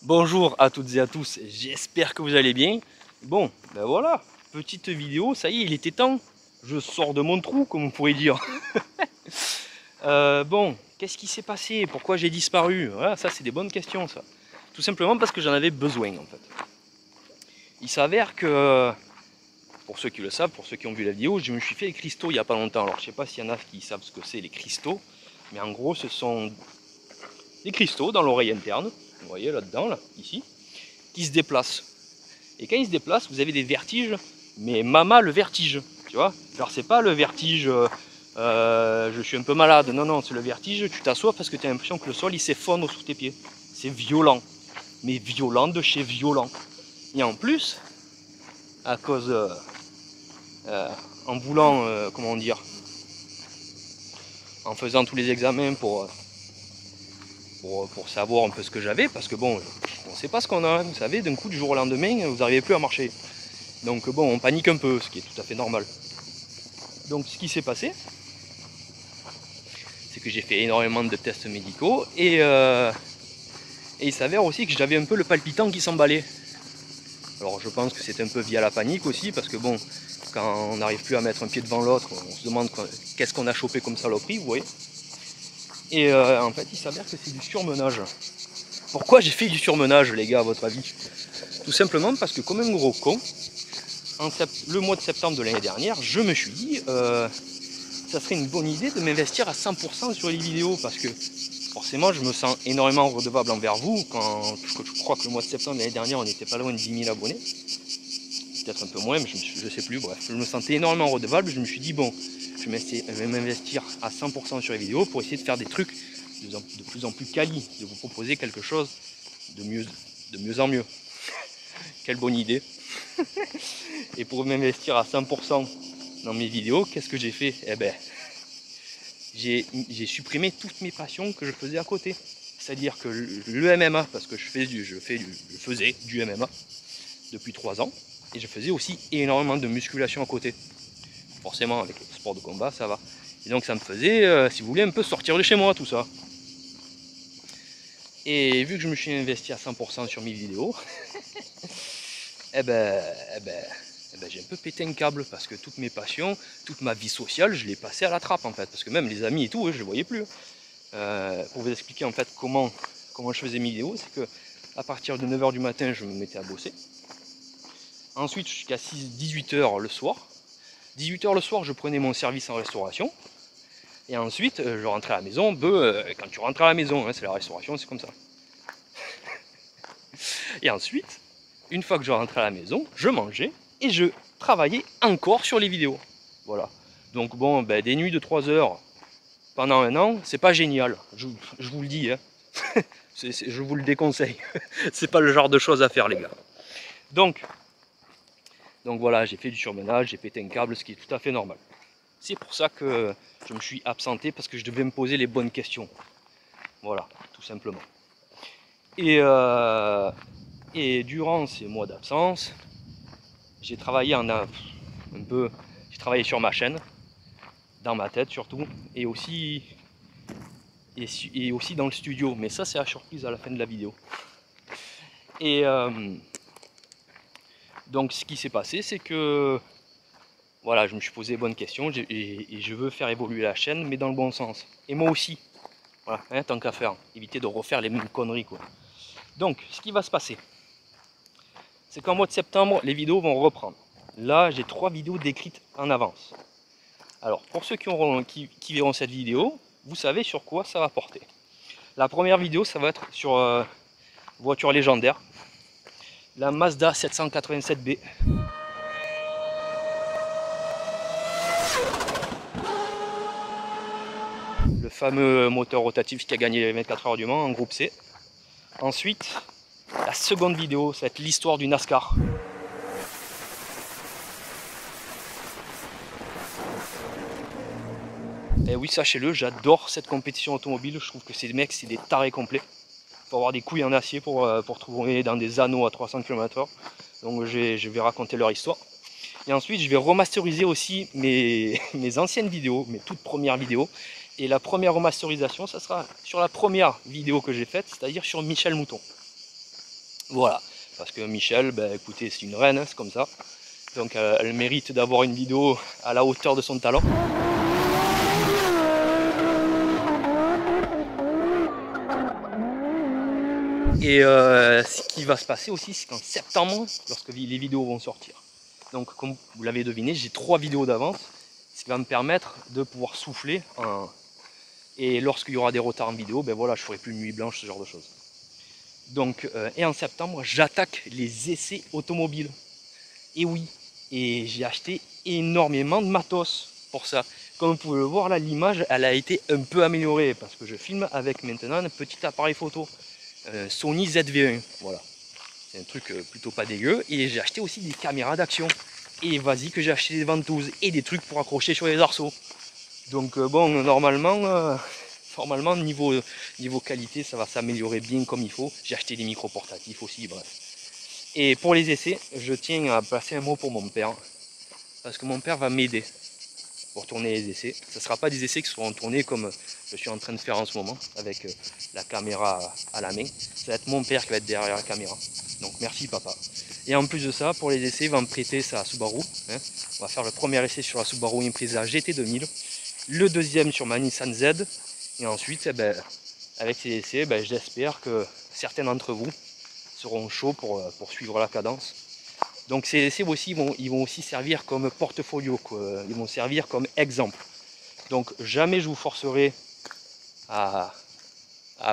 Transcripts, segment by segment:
Bonjour à toutes et à tous, j'espère que vous allez bien. Bon, ben voilà, petite vidéo, ça y est, il était temps. Je sors de mon trou, comme on pourrait dire. Bon, qu'est-ce qui s'est passé? Pourquoi j'ai disparu? Voilà, ça c'est des bonnes questions, ça. Tout simplement parce que j'en avais besoin, en fait. Il s'avère que, pour ceux qui le savent, pour ceux qui ont vu la vidéo, je me suis fait les cristaux il n'y a pas longtemps. Alors je sais pas s'il y en a qui savent ce que c'est les cristaux, mais en gros ce sont des cristaux dans l'oreille interne, vous voyez là-dedans, là, ici, qui se déplacent. Et quand il se déplace, vous avez des vertiges, mais mama le vertige, tu vois. Genre c'est pas le vertige, je suis un peu malade, non, non, c'est le vertige, tu t'assois parce que tu as l'impression que le sol il s'effondre sous tes pieds. C'est violent, mais violent de chez violent. Et en plus, à cause, en voulant, comment dire, en faisant tous les examens pour savoir un peu ce que j'avais, parce que bon, on sait pas ce qu'on a, vous savez, d'un coup du jour au lendemain, vous n'arrivez plus à marcher. Donc bon, on panique un peu, ce qui est tout à fait normal. Donc ce qui s'est passé, c'est que j'ai fait énormément de tests médicaux et il s'avère aussi que j'avais un peu le palpitant qui s'emballait. Alors je pense que c'est un peu via la panique aussi, parce que bon, quand on n'arrive plus à mettre un pied devant l'autre, on se demande qu'est-ce qu'on a chopé comme saloperie, vous voyez. Et en fait, il s'avère que c'est du surmenage. Pourquoi j'ai fait du surmenage, les gars, à votre avis? Tout simplement parce que comme un gros con, le mois de septembre de l'année dernière, je me suis dit, ça serait une bonne idée de m'investir à 100% sur les vidéos, parce que forcément, je me sens énormément redevable envers vous. Quand je crois que le mois de septembre de l'année dernière, on n'était pas loin de 10 000 abonnés. Peut-être un peu moins, mais je ne sais plus, bref. Je me sentais énormément redevable, je me suis dit, bon, je vais m'investir à 100% sur les vidéos pour essayer de faire des trucs de plus en plus quali, de vous proposer quelque chose de mieux en mieux. Quelle bonne idée. Et pour m'investir à 100% dans mes vidéos, qu'est-ce que j'ai fait? Eh ben, j'ai supprimé toutes mes passions que je faisais à côté. C'est-à-dire que le MMA, parce que je faisais du MMA depuis 3 ans, et je faisais aussi énormément de musculation à côté. Forcément, avec le sport de combat, ça va. Et donc ça me faisait, si vous voulez, un peu sortir de chez moi, tout ça. Et vu que je me suis investi à 100% sur mes vidéos, eh ben, j'ai un peu pété un câble, parce que toutes mes passions, toute ma vie sociale, je l'ai passé à la trappe en fait. Parce que même les amis et tout, je les voyais plus. Pour vous expliquer en fait comment je faisais mes vidéos, c'est que à partir de 9 h du matin, je me mettais à bosser. Ensuite, jusqu'à 18 h le soir. 18 h le soir, je prenais mon service en restauration. Et ensuite, je rentrais à la maison. Quand tu rentres à la maison, hein, c'est la restauration, c'est comme ça. Et ensuite, une fois que je rentrais à la maison, je mangeais et je travaillais encore sur les vidéos. Voilà. Donc bon, ben, des nuits de 3 heures pendant un an, c'est pas génial. Je vous le dis, hein. Je vous le déconseille. C'est pas le genre de choses à faire, les gars. Donc voilà, j'ai fait du surmenage, j'ai pété un câble, ce qui est tout à fait normal. C'est pour ça que je me suis absenté, parce que je devais me poser les bonnes questions. Voilà, tout simplement. Et durant ces mois d'absence, j'ai travaillé j'ai travaillé sur ma chaîne, dans ma tête surtout, et aussi dans le studio. Mais ça, c'est la surprise à la fin de la vidéo. Et donc ce qui s'est passé, c'est que voilà, je me suis posé les bonnes questions et je veux faire évoluer la chaîne, mais dans le bon sens. Et moi aussi, voilà, hein, tant qu'à faire, éviter de refaire les mêmes conneries, quoi. Donc, ce qui va se passer, c'est qu'en mois de septembre, les vidéos vont reprendre. Là, j'ai 3 vidéos décrites en avance. Alors, pour ceux qui verront cette vidéo, vous savez sur quoi ça va porter. La première vidéo, ça va être sur voiture légendaire, la Mazda 787B. Le fameux moteur rotatif qui a gagné les 24 heures du Mans en groupe C. Ensuite, la seconde vidéo, ça va être l'histoire du NASCAR. Et oui, sachez-le, j'adore cette compétition automobile. Je trouve que ces mecs, c'est des tarés complets. Il faut avoir des couilles en acier pour trouver dans des anneaux à 300 km/h. Donc je vais raconter leur histoire. Et ensuite, je vais remasteriser aussi mes anciennes vidéos, mes toutes premières vidéos. Et la première remasterisation, ça sera sur la première vidéo que j'ai faite, c'est-à-dire sur Michel Mouton. Voilà, parce que Michel, ben, écoutez, c'est une reine, hein, c'est comme ça. Donc elle mérite d'avoir une vidéo à la hauteur de son talent. Et ce qui va se passer aussi, c'est qu'en septembre, lorsque les vidéos vont sortir, donc comme vous l'avez deviné, j'ai 3 vidéos d'avance, ce qui va me permettre de pouvoir souffler. Et lorsqu'il y aura des retards en vidéo, ben voilà, je ferai plus de nuit blanche, ce genre de choses. Donc, et en septembre, j'attaque les essais automobiles. Et oui, et j'ai acheté énormément de matos pour ça. Comme vous pouvez le voir là, l'image, elle a été un peu améliorée parce que je filme avec maintenant un petit appareil photo. Sony ZV-1, voilà. C'est un truc plutôt pas dégueu. Et j'ai acheté aussi des caméras d'action. Et vas-y que j'ai acheté des ventouses et des trucs pour accrocher sur les arceaux. Donc bon, normalement niveau qualité, ça va s'améliorer bien comme il faut. J'ai acheté des micros portatifs aussi, bref. Et pour les essais, je tiens à passer un mot pour mon père. Parce que mon père va m'aider pour tourner les essais. Ce ne sera pas des essais qui seront tournés comme je suis en train de faire en ce moment, avec la caméra à la main. Ça va être mon père qui va être derrière la caméra. Donc merci papa. Et en plus de ça, pour les essais, il va me prêter sa Subaru. Hein. On va faire le premier essai sur la Subaru Impreza GT2000. Le deuxième sur ma Nissan Z. Et ensuite, eh ben, avec ces essais, ben, j'espère que certains d'entre vous seront chauds pour suivre la cadence. Donc ces essais aussi, ils vont aussi servir comme portfolio, quoi. Ils vont servir comme exemple. Donc jamais je vous forcerai à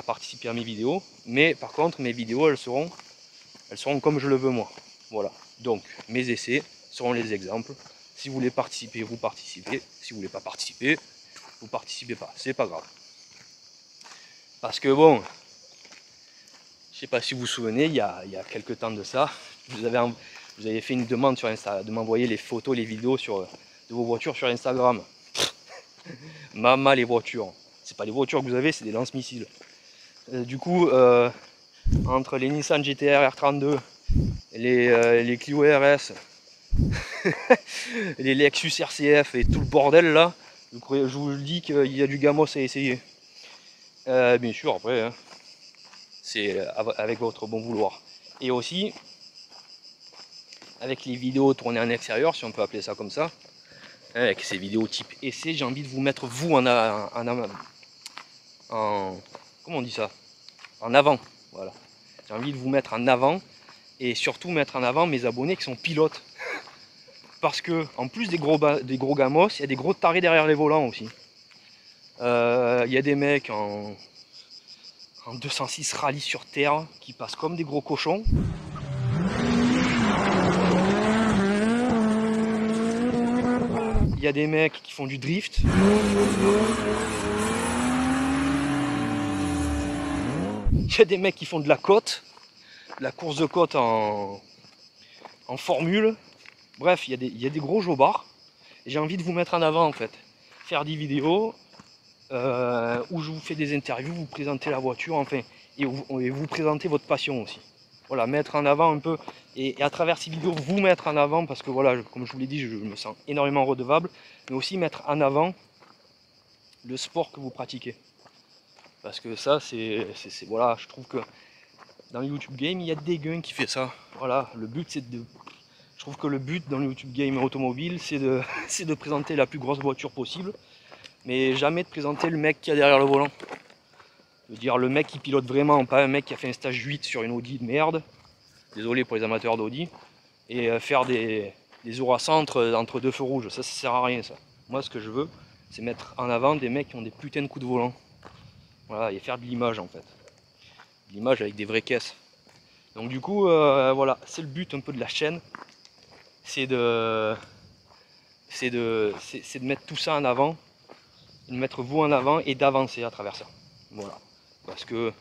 participer à mes vidéos, mais par contre mes vidéos elles seront comme je le veux moi. Voilà. Donc mes essais seront les exemples. Si vous voulez participer, vous participez. Si vous voulez pas participer, vous participez pas. C'est pas grave. Parce que bon, je sais pas si vous vous souvenez, il y a quelques temps de ça, vous avez fait une demande sur Insta, de m'envoyer les photos, les vidéos de vos voitures sur Instagram. Maman les voitures. C'est pas les voitures que vous avez, c'est des lance-missiles. Du coup, entre les Nissan GT-R R32, les Clio RS, les Lexus RCF et tout le bordel là, je vous dis qu'il y a du gamos à essayer. Bien sûr, après, hein, c'est avec votre bon vouloir. Et aussi, avec les vidéos tournées en extérieur, si on peut appeler ça comme ça, hein, avec ces vidéos type essai, j'ai envie de vous mettre vous comment on dit ça, en avant. Voilà, j'ai envie de vous mettre en avant et surtout mettre en avant mes abonnés qui sont pilotes. Parce que en plus des gros gamos, il y a des gros tarés derrière les volants aussi. Il y a des mecs en 206 rallye sur terre qui passent comme des gros cochons. Il y a des mecs qui font du drift. Il y a des mecs qui font de la côte, de la course de côte en formule. Bref, il y a des gros jobards. J'ai envie de vous mettre en avant en fait. Faire des vidéos où je vous fais des interviews, vous présentez la voiture, enfin, et vous présentez votre passion aussi. Voilà, mettre en avant un peu, et à travers ces vidéos, vous mettre en avant, parce que voilà, comme je vous l'ai dit, je me sens énormément redevable, mais aussi mettre en avant le sport que vous pratiquez. Parce que ça, voilà, je trouve que dans le YouTube Game, il y a des gains qui fait ça. Voilà, le but c'est de... Je trouve que le but dans le YouTube Game automobile, c'est de présenter la plus grosse voiture possible, mais jamais de présenter le mec qui est derrière le volant. Je veux dire, le mec qui pilote vraiment, pas un mec qui a fait un stage 8 sur une Audi de merde, désolé pour les amateurs d'Audi, et faire des eurocentres entre deux feux rouges, ça sert à rien ça. Moi ce que je veux, c'est mettre en avant des mecs qui ont des putains de coups de volant. Voilà, et faire de l'image en fait. De l'image avec des vraies caisses. Donc du coup, voilà, c'est le but un peu de la chaîne, c'est de mettre tout ça en avant, de mettre vous en avant et d'avancer à travers ça. Voilà, parce que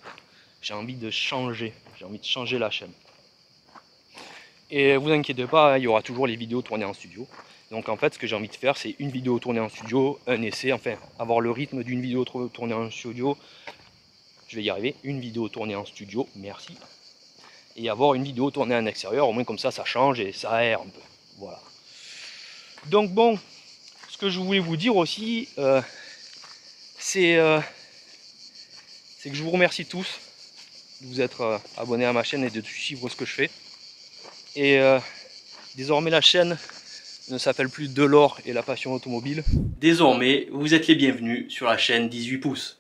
j'ai envie de changer la chaîne. Et vous inquiétez pas, il y aura toujours les vidéos tournées en studio. Donc en fait, ce que j'ai envie de faire, c'est une vidéo tournée en studio, un essai, enfin avoir le rythme d'une vidéo tournée en studio. Je vais y arriver, une vidéo tournée en studio, merci. Et avoir une vidéo tournée en extérieur, au moins comme ça, ça change et ça aère un peu. Voilà. Donc bon, ce que je voulais vous dire aussi, c'est que je vous remercie tous de vous être abonné à ma chaîne et de suivre ce que je fais. Et désormais la chaîne ne s'appelle plus Delord et la passion automobile. Désormais, vous êtes les bienvenus sur la chaîne 18 pouces.